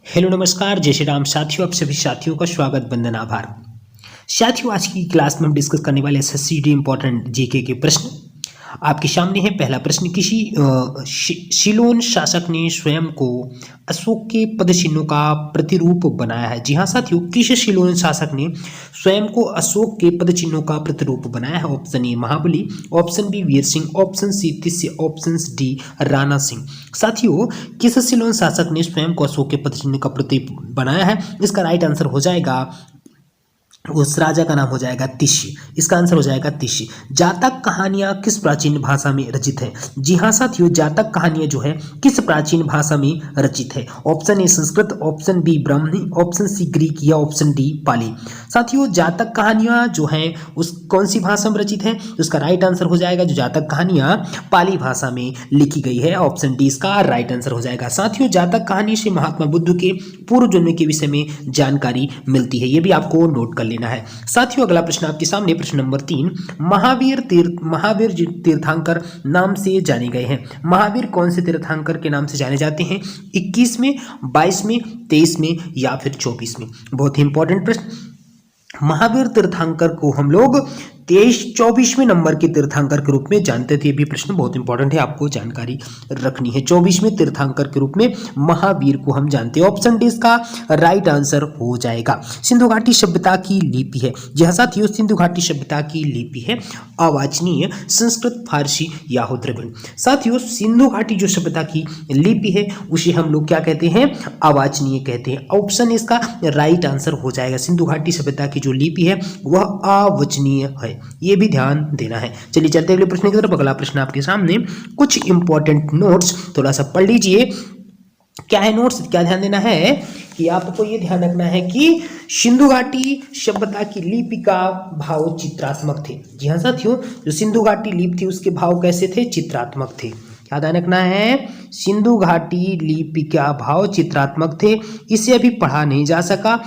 Hello नमस्कार जय श्री राम साथियों, आप सभी साथियों का स्वागत वंदन आभार। साथियों, आज की क्लास में हम डिस्कस करने वाले एसएससी इंपॉर्टेंट जीके के प्रश्न आपके सामने है। पहला प्रश्न, किसी सिलोन शासक ने स्वयं को अशोक के पदचिन्हों का प्रतिरूप बनाया है। जी हाँ साथियों, किस सिलोन शासक ने स्वयं को अशोक के पदचिन्हों का प्रतिरूप बनाया है? Option A Mahabali, option B Veer Singh, option C Tishya, option D Rana Singh. साथियों, किस सिलोन शासक ने स्वयं को अशोक के पदचिन्ह का प्रतीक बनाया है? इसका राइट आंसर हो जाएगा, उस राजा का नाम हो जाएगा तिष्य। इसका आंसर हो जाएगा तिष्य। जातक कहानियां किस प्राचीन भाषा में रचित है? जी हाँ साथियों, जातक कहानियां जो है किस प्राचीन भाषा में रचित है? Option A Sanskrit, option B Brahmani, option C Greek या ऑप्शन डी पाली। साथियों, जातक कहानियां जो है उस कौन सी भाषा में रचित है? उसका राइट आंसर हो जाएगा, जो जातक कहानियां पाली भाषा में लिखी गई है, ऑप्शन डी इसका राइट आंसर हो जाएगा। साथियों, जातक कहानी से महात्मा बुद्ध के पूर्व जन्म के विषय में जानकारी मिलती है, ये भी आपको नोट कर लेना है। साथियों, अगला प्रश्न आपके सामने, प्रश्न नंबर 3, महावीर तीर्थंकर नाम से जाने गए हैं। महावीर कौन से तीर्थंकर के नाम से जाने जाते हैं? 21 में, 22 में, 23 में या फिर 24 में? बहुत ही इंपॉर्टेंट प्रश्न। महावीर तीर्थंकर को हम लोग 23-24वें नंबर के तीर्थंकर के रूप में जानते थे। ये भी प्रश्न बहुत इंपॉर्टेंट है, आपको जानकारी रखनी है। 24वें तीर्थंकर के रूप में महावीर को हम जानते हैं। ऑप्शन डी इसका राइट आंसर हो जाएगा। सिंधु घाटी सभ्यता की लिपि है। जी हाँ साथियों, सिंधु घाटी सभ्यता की लिपि है अवाचनीय, संस्कृत, फारसी या द्रविड़। साथियों, सिंधु घाटी जो सभ्यता की लिपि है उसे हम लोग क्या कहते हैं? अवाचनीय कहते हैं। ऑप्शन इसका राइट आंसर हो जाएगा। सिंधु घाटी सभ्यता की जो लिपि है वह अवाचनीय है, ये भी ध्यान देना है। चलिए चलते अगले प्रश्न की तरफ। अगला प्रश्न आपके सामने, कुछ इंपॉर्टेंट नोट्स थोड़ा सा पढ़ लीजिए। क्या है नोट्स? क्या ध्यान देना है कि आपको ये ध्यान रखना है कि सिंधु घाटी सभ्यता की लिपि का भाव चित्रात्मक थे। जी हाँ साथियों, जो सिंधु घाटी लिपि थी उसके भाव कैसे थे? चित्रात्मक थे। क्या ध्यान रखना है? सिंधु घाटी लिपि का भाव चित्रात्मक थे। इसे अभी पढ़ा नहीं जा सका।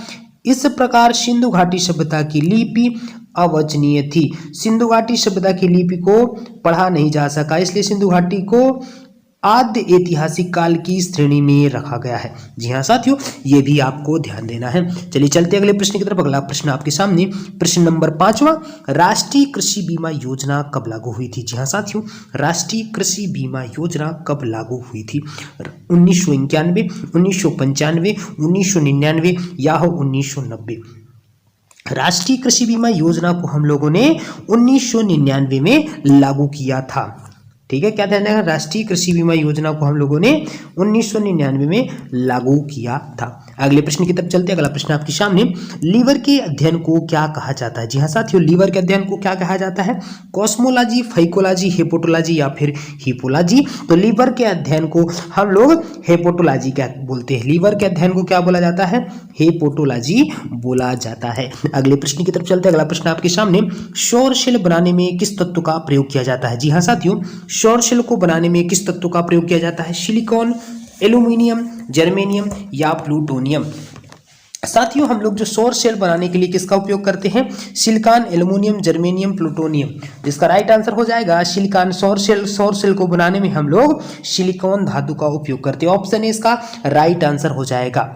इस प्रकार सिंधु घाटी सभ्यता की लिपि अवचनीय थी। सिंधु घाटी सभ्यता की लिपि को पढ़ा नहीं जा सका, इसलिए सिंधु घाटी को आद्य ऐतिहासिक काल की श्रेणी में रखा गया है। जी हाँ साथियों, ये भी आपको ध्यान देना है। चलिए चलते अगले प्रश्न की तरफ। अगला प्रश्न आपके सामने, प्रश्न नंबर 5वां, राष्ट्रीय कृषि बीमा योजना कब लागू हुई थी? जी हाँ साथियों, राष्ट्रीय कृषि बीमा योजना कब लागू हुई थी? 1991, 1995, 1999 या 1990? राष्ट्रीय कृषि बीमा योजना को हम लोगों ने 1999 में लागू किया था। ठीक है, क्या ध्यान रखना? राष्ट्रीय कृषि बीमा योजना को हम लोगों ने 1999 में लागू किया था। अगले प्रश्न की तरफ चलते हैं। अगला प्रश्न आपके सामने, लीवर के अध्ययन को क्या कहा जाता है? जी हाँ साथियों, लीवर के अध्ययन को क्या कहा जाता है? कॉस्मोलॉजी, फाइकोलॉजी, हेपेटोलॉजी या फिर हिपोलॉजी? तो लीवर के अध्ययन को हम लोग हेपेटोलॉजी क्या बोलते हैं। लीवर के अध्ययन को क्या बोला जाता है? हेपेटोलॉजी बोला जाता है। अगले प्रश्न की तरफ चलते हैं। अगला प्रश्न आपके सामने, सौर सेल बनाने में किस तत्व का प्रयोग किया जाता है? जी हाँ साथियों, सौर सेल को बनाने में किस तत्व का प्रयोग किया जाता है? सिलिकॉन, एल्यूमिनियम, जर्मेनियम या प्लूटोनियम? साथियों, हम लोग जो सौर सेल बनाने के लिए किसका उपयोग करते हैं? Silicon, aluminium, germanium, plutonium. जिसका राइट आंसर हो जाएगा सिलिकॉन। सौर सेल को बनाने में हम लोग सिलिकॉन धातु का उपयोग करते हैं। ऑप्शन ए इसका राइट आंसर हो जाएगा।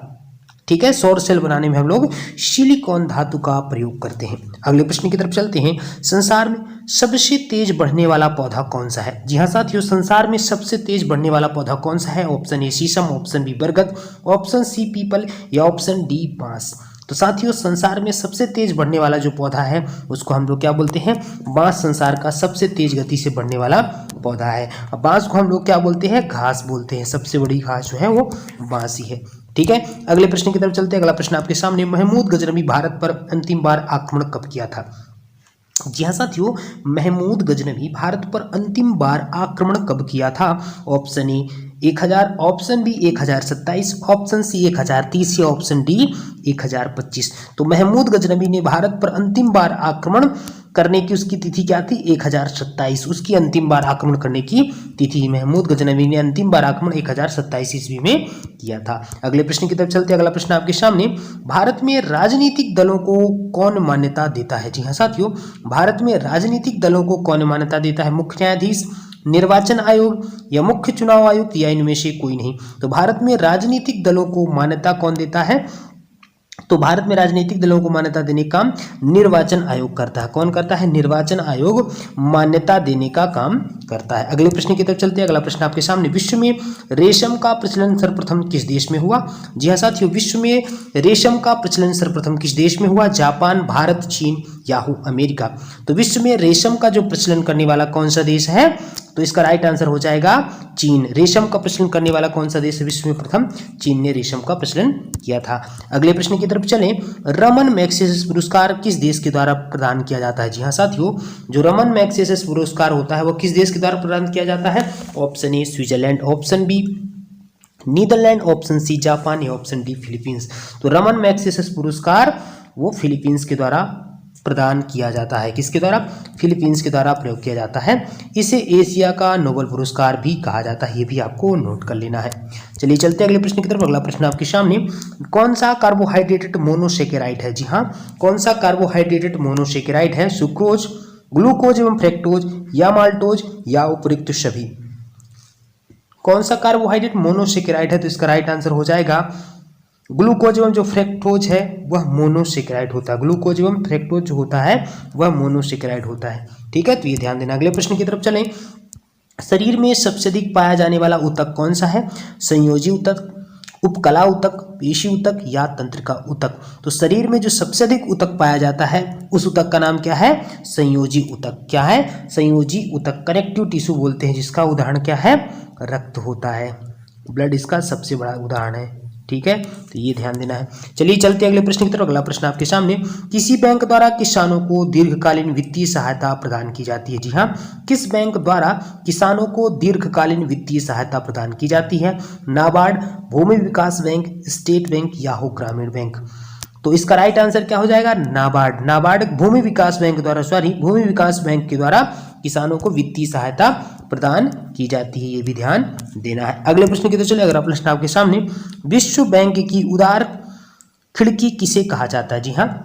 ठीक है, सौर सेल बनाने में हम लोग सिलिकॉन धातु का प्रयोग करते हैं। अगले प्रश्न की तरफ चलते हैं। संसार में सबसे तेज बढ़ने वाला पौधा कौन सा है? जी हाँ साथियों, संसार में सबसे तेज बढ़ने वाला पौधा कौन सा है? ऑप्शन ए शीशम, ऑप्शन बी बरगद, ऑप्शन सी पीपल या ऑप्शन डी बांस। तो साथियों, संसार में सबसे तेज बढ़ने वाला जो पौधा है उसको हम लोग क्या बोलते हैं? बांस संसार का सबसे तेज गति से बढ़ने वाला पौधा है। अब बांस को हम लोग क्या बोलते हैं? घास बोलते हैं। सबसे बड़ी घास जो है वो बांस ही है। ठीक है, अगले प्रश्न की तरफ चलते हैं। अगला प्रश्न आपके सामने, महमूद गजनवी भारत पर अंतिम बार आक्रमण कब किया था? जी हाँ साथियों, महमूद गजनवी भारत पर अंतिम बार आक्रमण कब किया था? Option A 1000, option B 1027, option C 1030 या ऑप्शन डी 1025। तो महमूद गजनवी ने भारत पर अंतिम बार आक्रमण करने की उसकी तिथि क्या थी? 1027। उसकी अंतिम बार आक्रमण करने की तिथि, महमूद गजनवी ने अंतिम बार आक्रमण 1027 ईस्वी में किया था। अगले प्रश्न की तरफ चलते हैं। अगला प्रश्न आपके सामने, भारत में राजनीतिक दलों को कौन मान्यता देता है? जी हाँ साथियों, भारत में राजनीतिक दलों को कौन मान्यता देता है? मुख्य न्यायाधीश, निर्वाचन आयोग या मुख्य चुनाव आयुक्त या इनमें से कोई नहीं। तो भारत में राजनीतिक दलों को मान्यता कौन देता है? तो भारत में राजनीतिक दलों को मान्यता देने का काम निर्वाचन आयोग करता है। कौन करता है? निर्वाचन आयोग मान्यता देने का काम करता है। अगले प्रश्न की तरफ चलते हैं। अगला प्रश्न आपके सामने, विश्व में रेशम का प्रचलन सर्वप्रथम किस देश में हुआ? जी हाँ साथियों, विश्व में रेशम का प्रचलन सर्वप्रथम किस देश में हुआ? जापान, भारत, चीन, याहू अमेरिका। तो विश्व में रेशम का जो प्रचलन करने वाला कौन सा देश है? तो इसका राइट आंसर हो जाएगा चीन। रेशम का प्रचलन करने वाला कौन सा देश है विश्व में? प्रथम चीन ने रेशम का प्रचलन किया था। अगले प्रश्न की तरफ चलें। रमन मैग्सेसे पुरस्कार किस देश के द्वारा प्रदान किया जाता है? जी हाँ साथियों, जो रमन मैग्सेसे पुरस्कार होता है वो किस देश के द्वारा प्रदान किया जाता है? Option A Switzerland, option B Netherland, option C Japan या ऑप्शन डी फिलीपींस। तो रमन मैग्सेसे पुरस्कार वो फिलीपींस के द्वारा प्रदान किया जाता है। किसके द्वारा? फिलीपींस के द्वारा प्रयोग किया जाता है। इसे एशिया का नोबेल पुरस्कार भी कहा जाता है। ये भी आपको नोट कर लेना है। चलिए चलते हैं अगले प्रश्न की तरफ। अगला प्रश्न आपके सामने, कौन सा कार्बोहाइड्रेटेड मोनोसेकेराइड है? जी हाँ, कौन सा कार्बोहाइड्रेटेड मोनोसेकेराइड है? सुक्रोज, ग्लूकोज एवं फ्रैक्टोज या माल्टोज या उपयुक्त सभी। कौन सा कार्बोहाइड्रेट मोनोसेकेराइड है? तो इसका राइट आंसर हो जाएगा ग्लूकोज एवं जो फ्रैक्टोज है वह मोनोसेकेराइड होता है। ग्लूकोज एवं फ्रैक्टोज जो होता है वह मोनोसेकेराइड होता है। ठीक है, तो ये ध्यान देना। अगले प्रश्न की तरफ चलें। शरीर में सबसे अधिक पाया जाने वाला ऊतक कौन सा है? संयोजी ऊतक, उपकला ऊतक, पेशी ऊतक या तंत्रिका ऊतक। तो शरीर में जो सबसे अधिक ऊतक पाया जाता है उस ऊतक का नाम क्या है? संयोजी ऊतक। क्या है? संयोजी ऊतक। कनेक्टिव टिश्यू बोलते हैं जिसका उदाहरण क्या है? रक्त होता है। ब्लड इसका सबसे बड़ा उदाहरण है। ठीक है, तो ये ध्यान देना है। चलिए चलते हैं अगले प्रश्न की तरफ। अगला प्रश्न आपके सामने, किसी बैंक द्वारा किसानों को दीर्घकालीन वित्तीय सहायता प्रदान की जाती है? जी हाँ, किस बैंक द्वारा किसानों को दीर्घकालीन वित्तीय सहायता प्रदान की जाती है? नाबार्ड, भूमि विकास बैंक, स्टेट बैंक या हो ग्रामीण बैंक। तो इसका राइट आंसर क्या हो जाएगा? नाबार्ड। नाबार्ड भूमि विकास बैंक द्वारा भूमि विकास बैंक के द्वारा किसानों को वित्तीय सहायता प्रदान की जाती है। ये भी ध्यान देना है। अगले प्रश्न की तरफ चलिए। अगला प्रश्न आपके सामने, विश्व बैंक की उदार खिड़की किसे कहा जाता है? जी हाँ,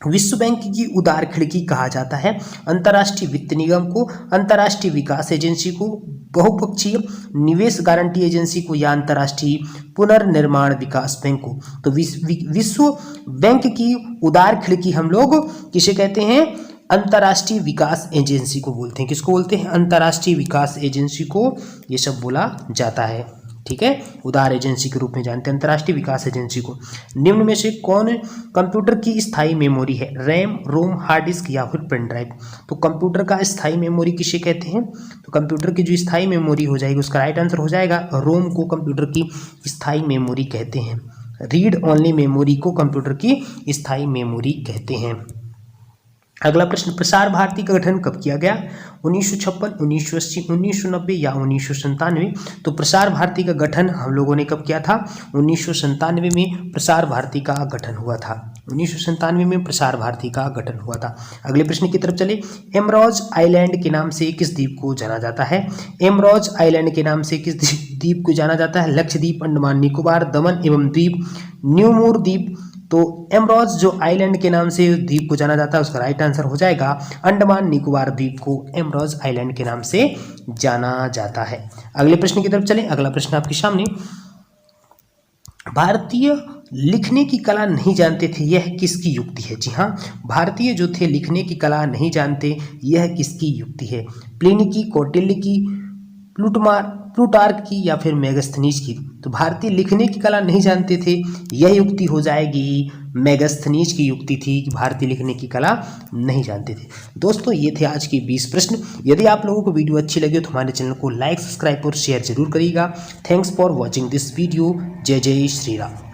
विश्व बैंक की उदार खिड़की कहा जाता है अंतर्राष्ट्रीय वित्त निगम को, अंतर्राष्ट्रीय विकास एजेंसी को, बहुपक्षीय निवेश गारंटी एजेंसी को या अंतर्राष्ट्रीय पुनर्निर्माण विकास बैंक को। तो विश्व बैंक की उदार खिड़की हम लोग किसे कहते हैं? अंतर्राष्ट्रीय विकास एजेंसी को बोलते हैं। किसको बोलते हैं? अंतर्राष्ट्रीय विकास एजेंसी को ये सब बोला जाता है। ठीक है, उदार एजेंसी के रूप में जानते हैं अंतर्राष्ट्रीय विकास एजेंसी को। निम्न में से कौन कंप्यूटर की स्थायी मेमोरी है? रैम, रोम, हार्ड डिस्क या फिर पेन ड्राइव। तो कंप्यूटर का स्थायी मेमोरी किसे कहते हैं? तो कंप्यूटर की जो स्थायी मेमोरी हो जाएगी उसका राइट आंसर हो जाएगा रोम को कंप्यूटर की स्थायी मेमोरी कहते हैं। रीड ओनली मेमोरी को कंप्यूटर की स्थायी मेमोरी कहते हैं। अगला प्रश्न, प्रसार भारती का गठन कब किया गया? 1956, 1980, 1990 या 1997। तो प्रसार भारती का गठन हम लोगों ने कब किया था? 1997 में प्रसार भारती का गठन हुआ था। 1997 में प्रसार भारती का गठन हुआ था। अगले प्रश्न की तरफ चले। एमरोज आइलैंड के नाम से किस द्वीप को जाना जाता है? एमरोज आइलैंड के नाम से किस द्वीप को जाना जाता है? लक्षद्वीप, अंडमान निकोबार, दमन एवं दीप, न्यूमोर द्वीप। तो एमरोज जो आइलैंड के नाम से द्वीप को जाना जाता है उसका राइट आंसर हो जाएगा अंडमान निकोबार द्वीप को एमरोज आइलैंड के नाम से जाना जाता है। अगले प्रश्न की तरफ चलें। अगला प्रश्न आपके सामने, भारतीय लिखने की कला नहीं जानते थे, यह किसकी युक्ति है? जी हाँ, भारतीय जो थे लिखने की कला नहीं जानते, यह किसकी युक्ति है? प्लिनी की, कौटिल्य की, प्लूटार्क की या फिर मेगास्थनीज की। तो भारतीय लिखने की कला नहीं जानते थे, यह युक्ति हो जाएगी मेगास्थनीज की युक्ति थी कि भारतीय लिखने की कला नहीं जानते थे। दोस्तों ये थे आज के 20 प्रश्न। यदि आप लोगों को वीडियो अच्छी लगी तो हमारे चैनल को लाइक, सब्सक्राइब और शेयर जरूर करिएगा। Thanks for watching this video. जय जय श्री राम।